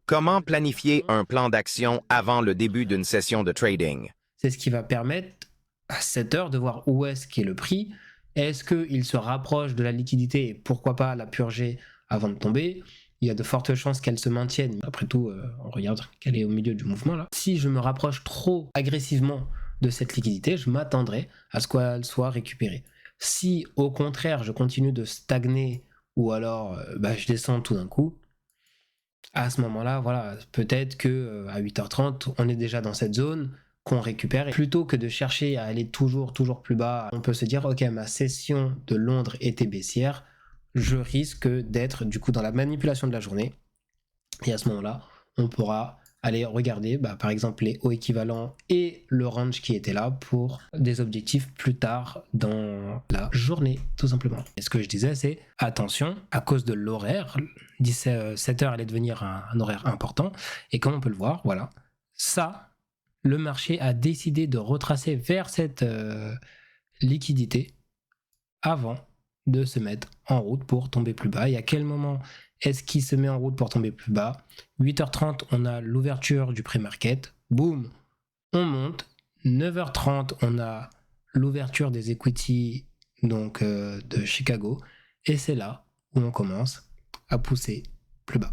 Comment planifier un plan d'action avant le début d'une session de trading? C'est ce qui va permettre à cette heure de voir où est-ce qu'est le prix. Est-ce qu'il se rapproche de la liquidité et pourquoi pas la purger avant de tomber? Il y a de fortes chances qu'elle se maintienne. Après tout, on regarde qu'elle est au milieu du mouvement là. Si je me rapproche trop agressivement de cette liquidité, je m'attendrai à ce qu'elle soit récupérée. Si au contraire je continue de stagner ou alors je descends tout d'un coup, à ce moment-là, voilà, peut-être que à 8h30, on est déjà dans cette zone qu'on récupère. Et plutôt que de chercher à aller toujours plus bas, on peut se dire, ok, ma session de Londres était baissière, je risque d'être du coup dans la manipulation de la journée. Et à ce moment-là, on pourra aller regarder par exemple les hauts équivalents et le range qui était là pour des objectifs plus tard dans la journée, tout simplement. Et ce que je disais, c'est attention, à cause de l'horaire, 7h allait devenir un horaire important, et comme on peut le voir, voilà, ça, le marché a décidé de retracer vers cette liquidité avant de se mettre en route pour tomber plus bas. Et à quel moment est-ce qu'il se met en route pour tomber plus bas? 8h30, on a l'ouverture du pré-market. Boum, on monte. 9h30, on a l'ouverture des equity donc de Chicago. Et c'est là où on commence à pousser plus bas.